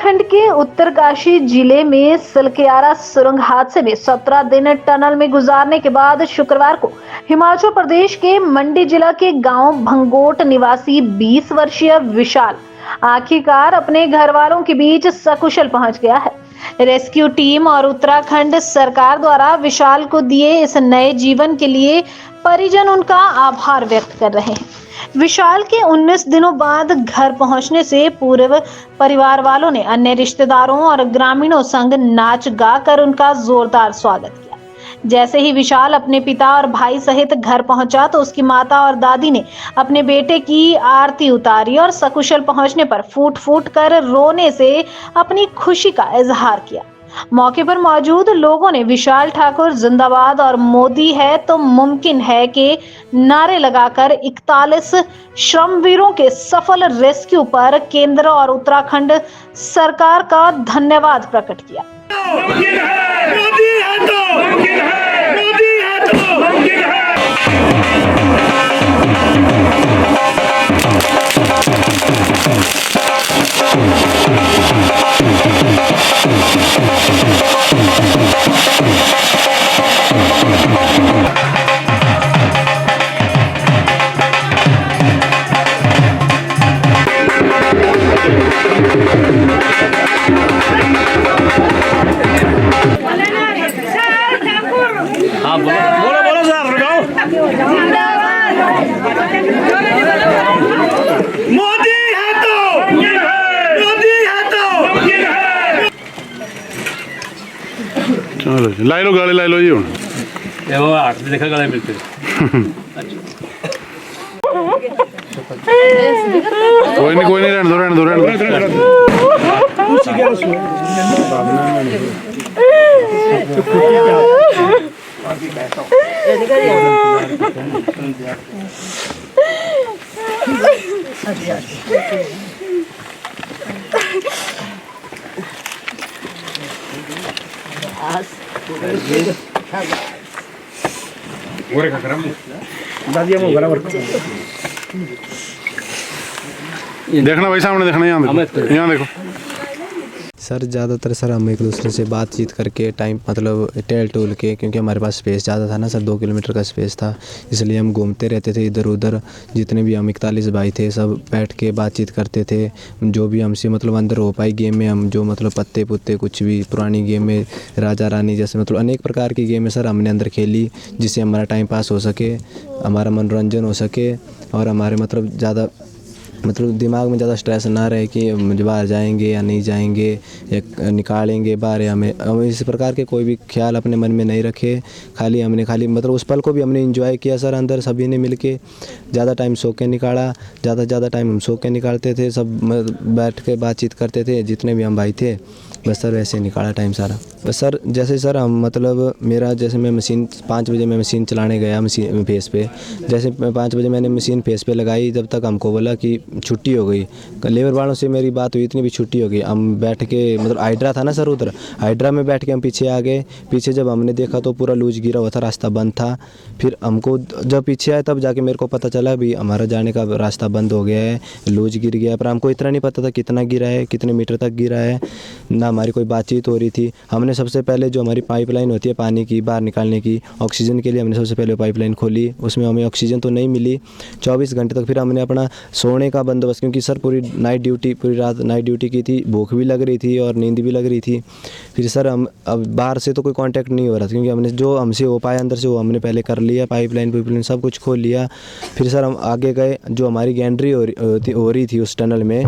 उत्तराखंड के उत्तरकाशी जिले में सलक्यारा सुरंग हादसे में 17 दिन टनल में गुजारने के बाद शुक्रवार को हिमाचल प्रदेश के मंडी जिला के गांव भंगोट निवासी 20 वर्षीय विशाल आखिरकार अपने घर वालों के बीच सकुशल पहुंच गया है। रेस्क्यू टीम और उत्तराखंड सरकार द्वारा विशाल को दिए इस नए जीवन के लिए परिजन उनका आभार व्यक्त कर रहे हैं। विशाल के 19 दिनों बाद घर पहुंचने से पूर्व परिवार वालों ने अन्य रिश्तेदारों और ग्रामीणों संग नाच गाकर उनका जोरदार स्वागत किया। जैसे ही विशाल अपने पिता और भाई सहित घर पहुंचा तो उसकी माता और दादी ने अपने बेटे की आरती उतारी और सकुशल पहुंचने पर फूट फूट कर रोने से अपनी खुशी का इजहार किया। मौके पर मौजूद लोगों ने विशाल ठाकुर जिंदाबाद और मोदी है तो मुमकिन है के नारे लगाकर 41 श्रमवीरों के सफल रेस्क्यू पर केंद्र और उत्तराखंड सरकार का धन्यवाद प्रकट किया। मुमकिन है, मोदी है तो मुमकिन है, मोदी है तो मुमकिन है। हाँ बोलो बोलो सर लगाओ। मोदी है तो मोदी है तो चलो लाई लो गाड़ी लाई लो जी हुण ये वो आठ देखा गले मिलते कोई नहीं रहने दो देखना भाई सामने देखना, यहाँ देखो। सर ज़्यादातर सर हम एक दूसरे से बातचीत करके टाइम मतलब टेल टूल के, क्योंकि हमारे पास स्पेस ज़्यादा था ना सर, 2 किलोमीटर का स्पेस था, इसलिए हम घूमते रहते थे इधर उधर। जितने भी हम 41 भाई थे सब बैठ के बातचीत करते थे। जो भी हमसे मतलब अंदर हो पाई गेम में हम जो मतलब पत्ते पुत्ते कुछ भी पुरानी गेम में राजा रानी जैसे मतलब अनेक प्रकार की गेम है सर हमने अंदर खेली, जिससे हमारा टाइम पास हो सके, हमारा मनोरंजन हो सके और हमारे मतलब ज़्यादा मतलब दिमाग में ज़्यादा स्ट्रेस ना रहे कि बाहर जाएंगे या नहीं जाएंगे या निकालेंगे बाहर, हमें इस प्रकार के कोई भी ख्याल अपने मन में नहीं रखे। खाली मतलब उस पल को भी हमने एंजॉय किया सर, अंदर सभी ने मिलके ज़्यादा टाइम सो के निकाला, ज़्यादा टाइम हम सो के निकालते थे, सब बैठ के बातचीत करते थे जितने भी हम भाई थे, बस सर वैसे निकाला टाइम सारा। बस सर जैसे सर हम मतलब मेरा जैसे मैं मशीन 5 बजे मैं मशीन चलाने गया मशीन फेस पे, जैसे 5 बजे मैंने मशीन फेस पे लगाई, जब तक हमको बोला कि छुट्टी हो गई, लेबर वालों से मेरी बात हुई, इतनी भी छुट्टी हो गई। हम बैठ के मतलब हाइड्रा था ना सर, उधर हाइड्रा में बैठ के हम पीछे आ गए। पीछे जब हमने देखा तो पूरा लूज गिरा हुआ था, रास्ता बंद था। फिर हमको जब पीछे आए तब जाके मेरे को पता चला भी हमारा जाने का रास्ता बंद हो गया है, लूज गिर गया। पर हमको इतना नहीं पता था कितना गिरा है, कितने मीटर तक गिरा है, ना हमारी कोई बातचीत हो रही थी। हमने सबसे पहले जो हमारी पाइपलाइन होती है पानी की बाहर निकालने की ऑक्सीजन के लिए, हमने सबसे पहले पाइपलाइन खोली, उसमें हमें ऑक्सीजन तो नहीं मिली 24 घंटे तक। फिर हमने अपना सोने का बंदोबस्त, क्योंकि सर पूरी रात नाइट ड्यूटी की थी, भूख भी लग रही थी और नींद भी लग रही थी। फिर सर हम अब बाहर से तो कोई कांटेक्ट नहीं हो रहा था, क्योंकि हमने जो हमसे हो पाया अंदर से वो हमने पहले कर लिया, पाइपलाइन सब कुछ खोल लिया। फिर सर हम आगे गए, जो हमारी गैंट्री हो रही थी उस टनल में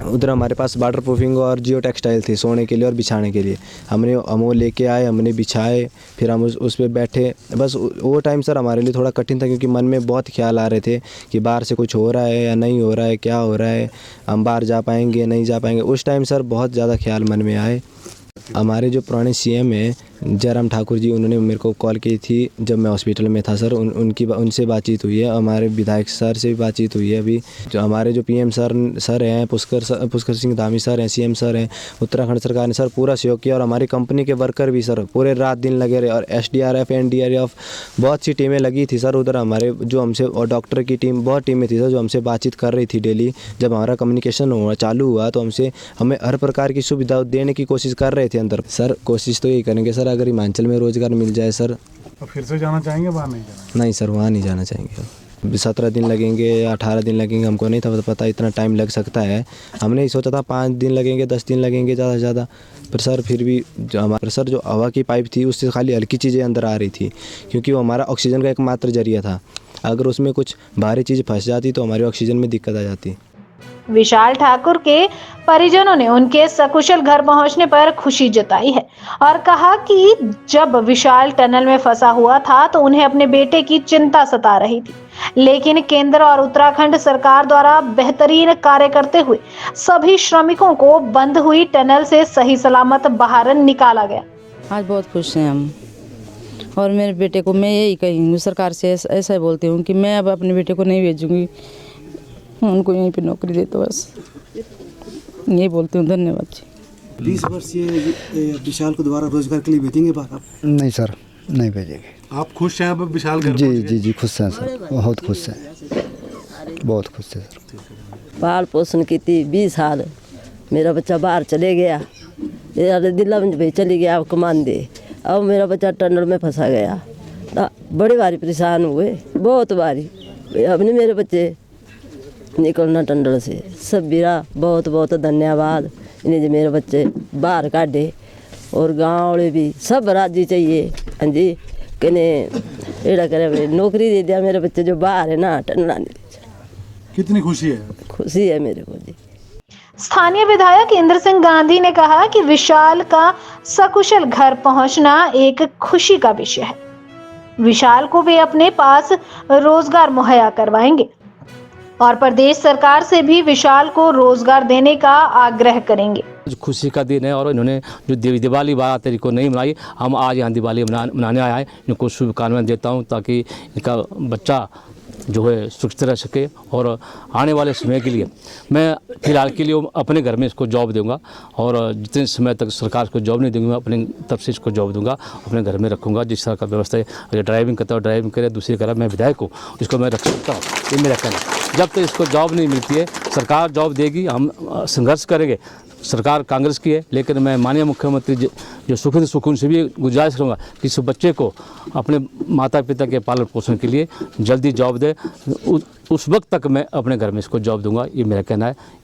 उधर हमारे पास वाटर प्रूफिंग और जियो टेक्सटाइल थी सोने के लिए और बिछाने के लिए। हम वो लेके आए, हमने बिछाए, फिर हम उस पर बैठे। बस वो टाइम सर हमारे लिए थोड़ा कठिन था, क्योंकि मन में बहुत ख्याल आ रहे थे कि बाहर से कुछ हो रहा है या नहीं हो रहा है, क्या हो रहा है, हम बाहर जा पाएंगे नहीं जा पाएंगे। उस टाइम सर बहुत ज़्यादा ख्याल मन में आए। हमारे जो पुराने CM हैं जयराम ठाकुर जी, उन्होंने मेरे को कॉल की थी जब मैं हॉस्पिटल में था सर। उनसे बातचीत हुई है। हमारे विधायक सर से भी बातचीत हुई है। अभी जो हमारे जो पीएम सर हैं, पुष्कर सिंह धामी सर हैं, सीएम सर हैं, उत्तराखंड सरकार ने सर पूरा सहयोग किया। और हमारी कंपनी के वर्कर भी सर पूरे रात दिन लगे रहे। और SDRF NDRF बहुत सी टीमें लगी थी सर उधर। हमारे जो हमसे और डॉक्टर की टीम, बहुत टीमें थी सर जो हमसे बातचीत कर रही थी डेली। जब हमारा कम्युनिकेशन चालू हुआ तो हमें हर प्रकार की सुविधा देने की कोशिश कर रहे थे अंदर। सर कोशिश तो यही करेंगे सर, अगर हिमाचल में रोजगार मिल जाए सर। तो फिर से जाना चाहेंगे, बाहर नहीं जाना? नहीं सर, वहाँ नहीं जाना चाहेंगे। 17 दिन लगेंगे या 18 दिन लगेंगे, हमको नहीं था पता इतना टाइम लग सकता है। हमने ही सोचा था 5 दिन लगेंगे, 10 दिन लगेंगे ज़्यादा से ज़्यादा। पर सर फिर भी जो हमारा सर जो हवा की पाइप थी उससे खाली हल्की चीज़ें अंदर आ रही थी, क्योंकि वो हमारा ऑक्सीजन का एकमात्र जरिया था। अगर उसमें कुछ भारी चीज़ फंस जाती तो हमारी ऑक्सीजन में दिक्कत आ जाती। विशाल ठाकुर के परिजनों ने उनके सकुशल घर पहुंचने पर खुशी जताई है और कहा कि जब विशाल टनल में फंसा हुआ था तो उन्हें अपने बेटे की चिंता सता रही थी, लेकिन केंद्र और उत्तराखंड सरकार द्वारा बेहतरीन कार्य करते हुए सभी श्रमिकों को बंद हुई टनल से सही सलामत बाहर निकाला गया। आज बहुत खुश हैं हम। और मेरे बेटे को मैं यही कही सरकार से, ऐसा ही बोलती हूँ कि मैं अब अपने बेटे को नहीं भेजूंगी, उनको यहीं पे नौकरी दे तो बस यही बोलती हूँ। धन्यवाद जी। 20 वर्षीय विशाल को दोबारा रोजगार के लिए भेजेंगे बाहर आप? नहीं सर, नहीं भेजेंगे। आप खुश हैं अब विशाल घर जी पहुंच गए? जी जी खुश हैं सर, बहुत खुश हैं, बहुत खुश है सर। पाल पोषण की थी 20 साल, मेरा बच्चा बाहर चले गया, दिल्ला में भाई चली गया अब कमान दे। अब मेरा बच्चा टनल में फंसा गया, बड़ी बारी परेशान हुए, बहुत बारी। अपने मेरे बच्चे निकलना टंडल से सब बिरा बहुत बहुत धन्यवाद इन्हें जो मेरे बच्चे बाहर काटे। और गाँव वाले भी सब राजी चाहिए। हाँ जी, कहने एड़ा करे नौकरी दे दिया मेरे बच्चे जो बाहर है ना, टंडला नहीं। कितनी खुशी है? खुशी है मेरे को जी। स्थानीय विधायक इंद्र सिंह गांधी ने कहा कि विशाल का सकुशल घर पहुंचना एक खुशी का विषय है। विशाल को वे अपने पास रोजगार मुहैया करवाएंगे और प्रदेश सरकार से भी विशाल को रोजगार देने का आग्रह करेंगे। खुशी का दिन है और इन्होंने जो दिवाली 12 तारीख को नहीं मनाई, हम आज यहाँ दिवाली मनाने आए हैं। इनको शुभकामनाएं देता हूँ ताकि इनका बच्चा जो है सुरक्षित रह सके। और आने वाले समय के लिए मैं फिलहाल के लिए अपने घर में इसको जॉब दूंगा और जितने समय तक सरकार को जॉब नहीं दूंगी मैं अपने तरफ से इसको जॉब दूंगा, अपने घर में रखूँगा। जिस तरह का व्यवस्था है, अगर ड्राइविंग करता हो ड्राइविंग करे, दूसरी करा मैं विधायक हूँ, इसको मैं रख सकता हूँ। ये मेरा कहना है। जब तक इसको जॉब नहीं मिलती है, सरकार जॉब देगी, हम संघर्ष करेंगे। सरकार कांग्रेस की है, लेकिन मैं माननीय मुख्यमंत्री जो सुखविंदर सुक्खू से भी गुजारिश करूँगा कि इस बच्चे को अपने माता पिता के पालन पोषण के लिए जल्दी जॉब दे। उस वक्त तक मैं अपने घर में इसको जॉब दूंगा, ये मेरा कहना है।